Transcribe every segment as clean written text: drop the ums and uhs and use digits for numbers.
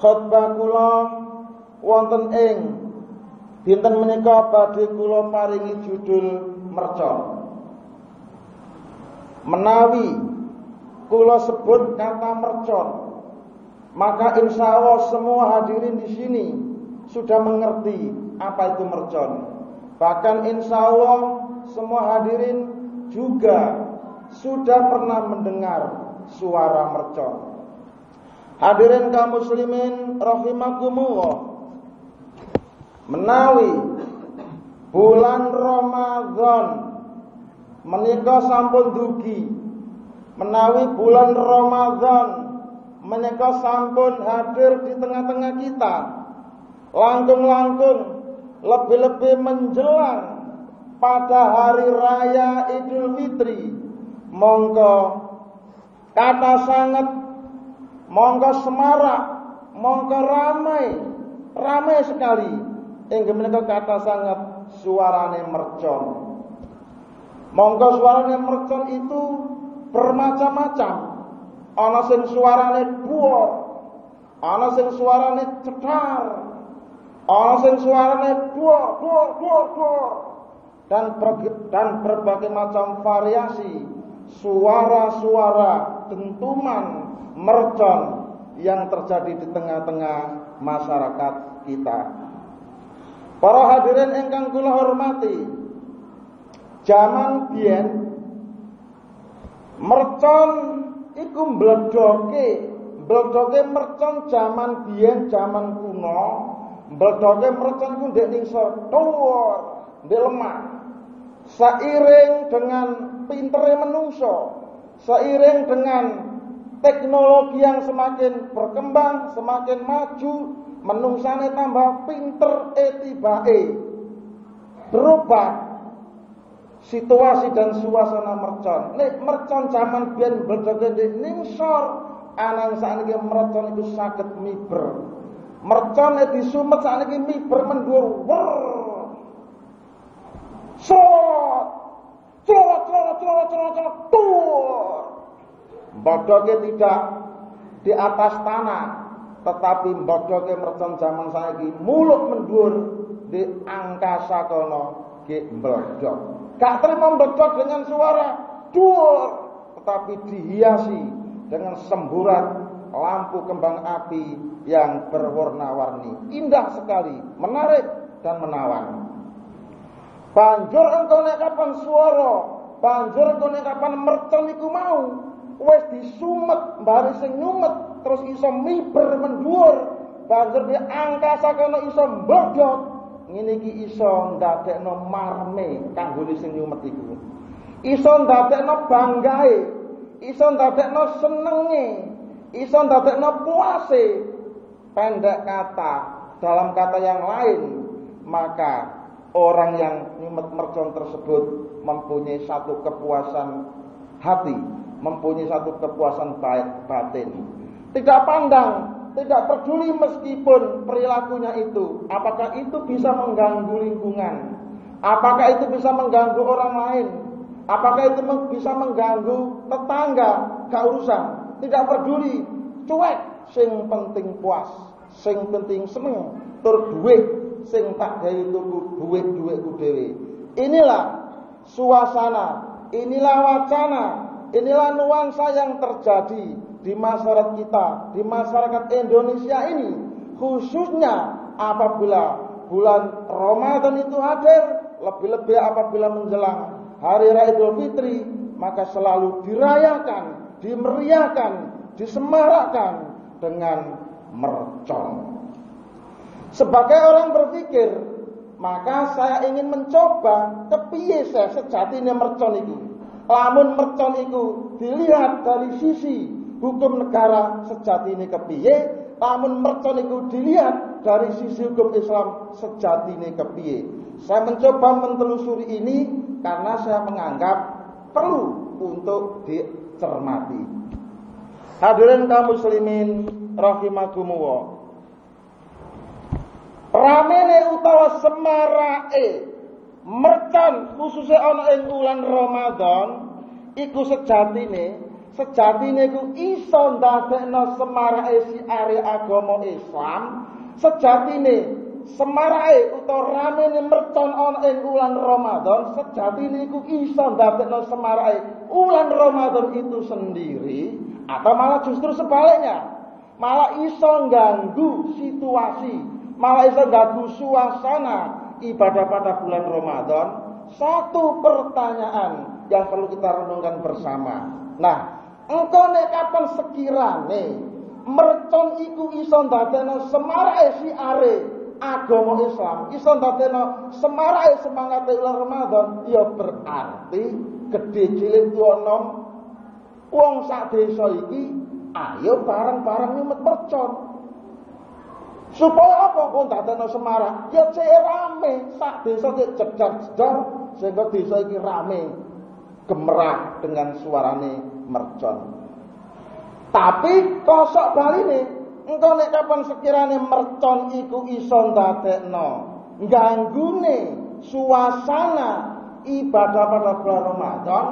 khotbah kula wonten ing dinten menika badhe kula paringi judul mercon. Menawi kula sebut kata mercon, maka insya Allah semua hadirin di sini sudah mengerti apa itu mercon. Bahkan insya Allah semua hadirin juga sudah pernah mendengar suara mercon. Hadirin kaum muslimin rahimakumullah, menawi bulan Ramadan menika sampun dugi, menawi bulan Ramadan menika sampun hadir di tengah-tengah kita, langkung-langkung lebih-lebih menjelang pada hari raya Idul Fitri, monggo kata sangat, monggo semarak, monggo ramai sekali inggih menika kata sangat suarane mercon. Monggo suarane mercon itu bermacam-macam. Ana sing suarane dhuwur, ana sing suarane cetar, ana sing suarane dhuwur dan berbagai macam variasi suara-suara dentuman mercon yang terjadi di tengah-tengah masyarakat kita. Para hadirin ingkang kula hormati, zaman biyen mercon iku mbledoke mercon zaman biyen, zaman kuno. Mbledoke mercon iku ndek ning dhuwur, ndek lemah. Seiring dengan pintere menungso, seiring dengan teknologi yang semakin berkembang, semakin maju, menungsane tambah pinter tibae. Berubah situasi dan suasana mercon. Nek mercon zaman biyen mbledoke ning sor, anang sakniki mercon iku saged miber. Mercon nek disumet sakniki miber mendhuwur wer. Mbodhoke tidak di atas tanah, tetapi mbodhoke mercon zaman saiki muluk mendhuwur di angkasa kono ge mbledhok. Gak terima mbledhok dengan suara dhuwur, tetapi dihiasi dengan semburat lampu kembang api yang berwarna-warni. Indah sekali, menarik dan menawan. Banjur engko nek kapan swara, banjur engko nek kapan mercon iku mau wis disumet, mbari sing nyumet terus iso miber mendhuwur, banjur di angkasa kono iso mbledhok. Ngene iki iso ndadekno marme kanggone sing nyumet iku. Iso ndadekno banggae, iso ndadekno senenge, iso ndadekno puase. Pendek kata, dalam kata yang lain, maka orang yang nyumet mercon tersebut mempunyai satu kepuasan hati, mempunyai satu kepuasan batin. Tidak pandang, tidak peduli meskipun perilakunya itu, apakah itu bisa mengganggu lingkungan, apakah itu bisa mengganggu orang lain, apakah itu bisa mengganggu tetangga, gak urusan. Tidak peduli, cuek, sing penting puas, sing penting seneng, tur duit, sing tak gawe tuku duit-duitku dhewe. Inilah suasana, inilah wacana, inilah nuansa yang terjadi di masyarakat kita, di masyarakat Indonesia ini, khususnya apabila bulan Ramadan itu hadir, lebih-lebih apabila menjelang hari raya Idul Fitri, maka selalu dirayakan, dimeriahkan, disemarakkan dengan mercon. Sebagai orang berpikir, maka saya ingin mencoba kepiye sejatine mercon itu. Lamun mercon itu dilihat dari sisi hukum negara sejatine kepiye, lamun mercon itu dilihat dari sisi hukum Islam sejatine kepiye. Saya mencoba mentelusuri ini karena saya menganggap perlu untuk dicermati. Hadirin kaum muslimin rahimakumullah, ramene utawa semarake mercon khususnya ana ing wulan Ramadan iku sejatine sejatine iku iso ndadekno semarake siare agama Islam, sejatine semarake utawa ramene mercon ana ing wulan Ramadan, sejatine iku iso ndadekno semarake wulan Ramadan itu sendiri, atau malah justru sebaliknya, malah iso ganggu situasi, malah iso ganggu suasana ibadah pada bulan Ramadan. Satu pertanyaan yang perlu kita renungkan bersama. Nah, engko nek kapan sekirane mercon iku iso ndadekno semarake siare agama Islam, iso ndadekno semarake semangat bulan Ramadan, ya berarti gedhe cilik tuwa enom wong sak desa iki ayo bareng-bareng nyumet mercon. Supaya apa? Wong ndadekno semarak, ya cek rame, sak desa cek jedar-jedar sehingga desa iki rame gemerah dengan suarane mercon. Tapi kosok baline, engko nek kapan sekirane mercon iku iso ndadekno ganggune suasana ibadah pada bulan Ramadan,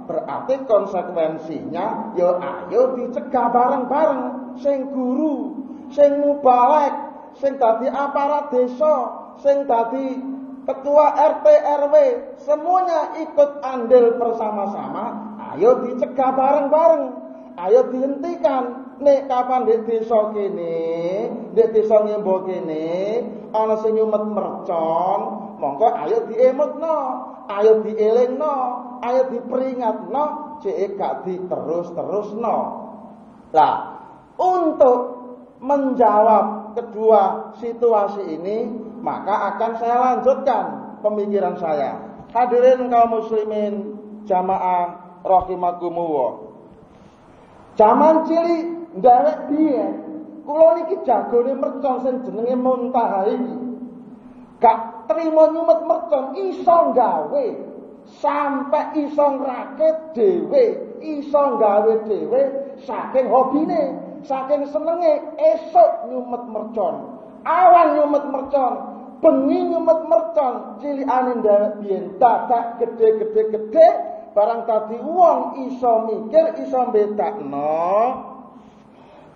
berarti konsekuensinya ya ayo dicegah bareng-bareng, sing guru, sing mubalek, sing dadi aparat desa, sing dadi ketua RT RW, semuanya ikut andil bersama-sama, ayo dicegah bareng-bareng, ayo dihentikan. Nek kapan di desa kene, di desa Ngembo kene ana sing nyumet mercon, monggo ayo diemutno, ayo dielingno, ayo diperingatno, cek gak diterus-terusno. Lah, untuk menjawab kedua situasi ini, maka akan saya lanjutkan pemikiran saya. Hadirin kaum muslimin jamaah rahimakumullah. Zaman cilik ndawek biyen, kula niki jagone mercon sing jenenge Muntaha iki. Gak trimo nyumet mercon, iso gawe sampai iso ngrakit dhewe, iso gawe dhewe saking hobine, saking senenge esuk nyumet mercon, awan nyumet mercon, bengi nyumet mercon, cilikane ndawek biyen dadak gede-gede barang tadi wong iso mikir, iso bedakno.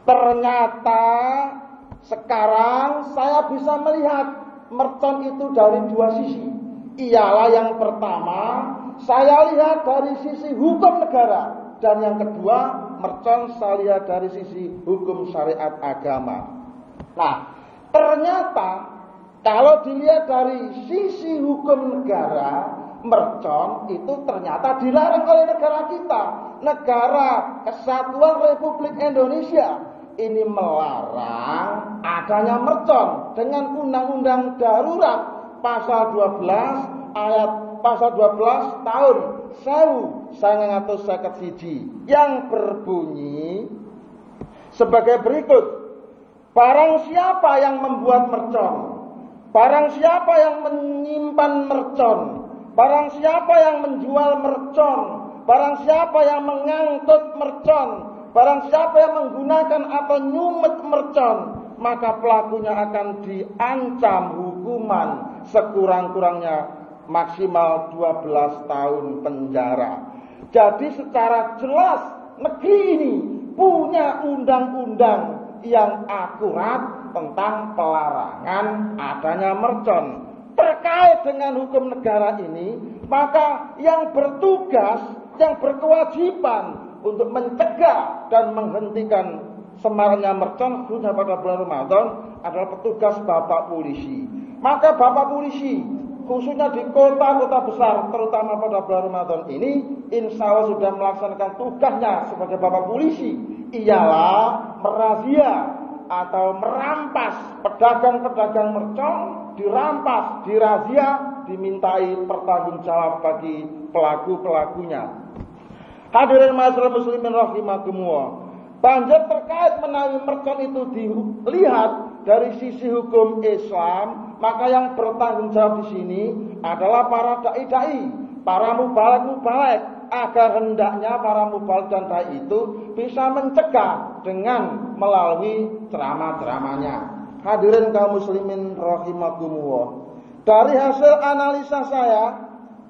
Ternyata sekarang saya bisa melihat mercon itu dari dua sisi. Ialah yang pertama, saya lihat dari sisi hukum negara, dan yang kedua, mercon saya lihat dari sisi hukum syariat agama. Nah, ternyata kalau dilihat dari sisi hukum negara, mercon itu ternyata dilarang oleh negara kita. Negara Kesatuan Republik Indonesia ini melarang adanya mercon dengan Undang-Undang Darurat pasal 12 ayat pasal 12 tahun 1951 yang berbunyi sebagai berikut. Barang siapa yang membuat mercon, barang siapa yang menyimpan mercon, barang siapa yang menjual mercon, barang siapa yang mengangkut mercon, barang siapa yang menggunakan atau nyumet mercon, maka pelakunya akan diancam hukuman sekurang-kurangnya maksimal 12 tahun penjara. Jadi secara jelas negeri ini punya undang-undang yang akurat tentang pelarangan adanya mercon. Terkait dengan hukum negara ini, maka yang bertugas, yang berkewajiban untuk mencegah dan menghentikan semaraknya mercon khususnya pada bulan Ramadan adalah petugas Bapak Polisi. Maka Bapak Polisi khususnya di kota-kota besar terutama pada bulan Ramadan ini insya Allah sudah melaksanakan tugasnya sebagai Bapak Polisi, ialah merazia atau merampas pedagang-pedagang mercon, dirampas, dirazia, dimintai pertanggungjawab bagi pelaku-pelakunya. Hadirin masyarakat muslimin rahimakumullah. Banjir terkait menawi mercon itu dilihat dari sisi hukum Islam, maka yang bertanggung jawab di sini adalah para dai-dai, para mubalek-mubalek, agar hendaknya para mubalek dan dai itu bisa mencegah dengan melalui ceramah-ceramahnya. Hadirin kaum muslimin rahimakumullah. Dari hasil analisa saya,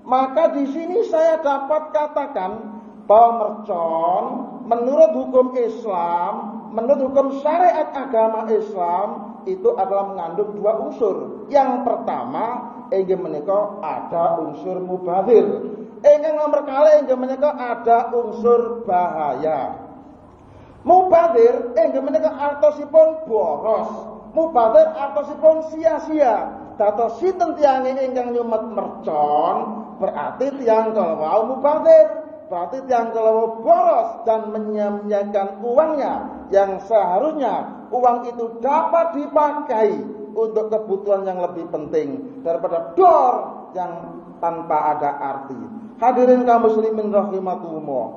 maka di sini saya dapat katakan bahwa mercon menurut hukum Islam, menurut hukum syariat agama Islam itu adalah mengandung dua unsur. Yang pertama, inggih menika ada unsur mubadzir. Ingkang nomor kalih inggih menika ada unsur bahaya. Mubadzir inggih menika artosipun boros. Mubadzir artosipun sia-sia. Dados sinten tiyange ingkang nyumet mercon, berarti tiyang kalawau mubadzir. Berarti tiyang kalawau boros dan menyia-nyiakan uangnya yang seharusnya uang itu dapat dipakai untuk kebutuhan yang lebih penting daripada dor yang tanpa ada arti. Hadirin kaum muslimin rahimakumullah.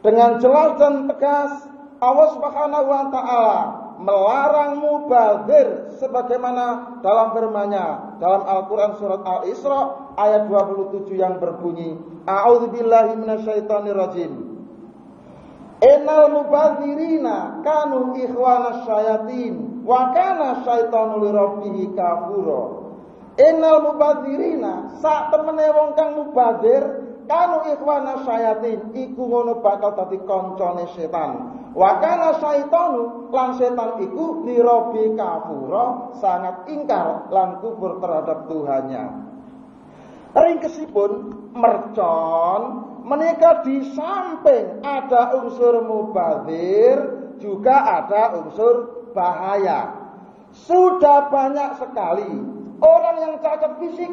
Dengan jelas dan tegas Allah Subhanahu wa taala melarang mubadzir sebagaimana dalam firman-Nya dalam Al-Qur'an surat Al-Isra ayat 27 yang berbunyi, A'udzubillahi minasyaitonir rajim. Innal mubadzirina kanu ikhwanas syayatin wa kana syaitanu lirabbih kafura. Innal mubadzirina sak temene wong kang mubadzir kanu ikhwanas syayatin iku ngono bakal dadi kancane setan. Wa kana syaitanu lan setan iku lirabbih kafura sangat ingkar lan kufur terhadap Tuhannya. Ringkesipun mercon menika di samping ada unsur mubadzir juga ada unsur bahaya. Sudah banyak sekali orang yang cacat fisik,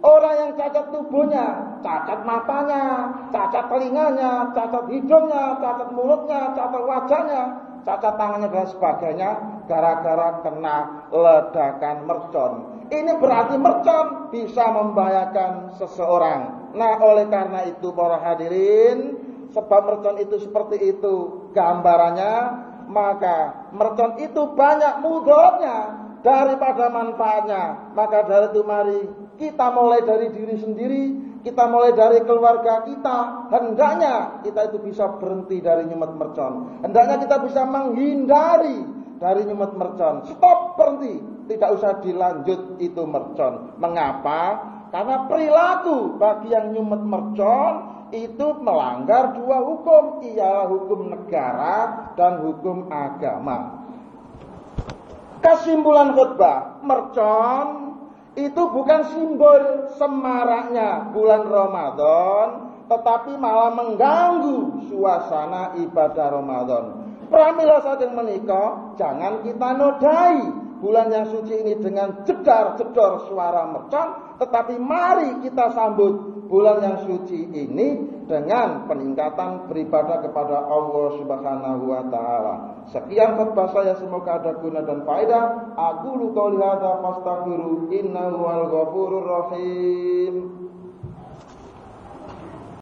orang yang cacat tubuhnya, cacat matanya, cacat telinganya, cacat hidungnya, cacat mulutnya, cacat wajahnya, cacat tangannya dan sebagainya gara-gara kena ledakan mercon. Ini berarti mercon bisa membahayakan seseorang. Nah, oleh karena itu para hadirin, sebab mercon itu seperti itu gambarannya, maka mercon itu banyak mudaratnya daripada manfaatnya. Maka dari itu mari kita mulai dari diri sendiri, kita mulai dari keluarga kita. Hendaknya kita itu bisa berhenti dari nyumet mercon. Hendaknya kita bisa menghindari dari nyumet mercon. Stop, berhenti. Tidak usah dilanjut itu mercon. Mengapa? Karena perilaku bagi yang nyumet mercon itu melanggar dua hukum, ialah hukum negara dan hukum agama. Kesimpulan khutbah, mercon itu bukan simbol semaraknya bulan Ramadan, tetapi malah mengganggu suasana ibadah Ramadan. Pramila saking menika, jangan kita nodai bulan yang suci ini dengan jedar-jedor suara mercon, tetapi mari kita sambut bulan yang suci ini dengan peningkatan beribadah kepada Allah Subhanahu wa taala. Sekian khutbah saya, semoga ada guna dan faedah. Aku qouli hadza fastaghfiru innahu wal ghafurur rahim.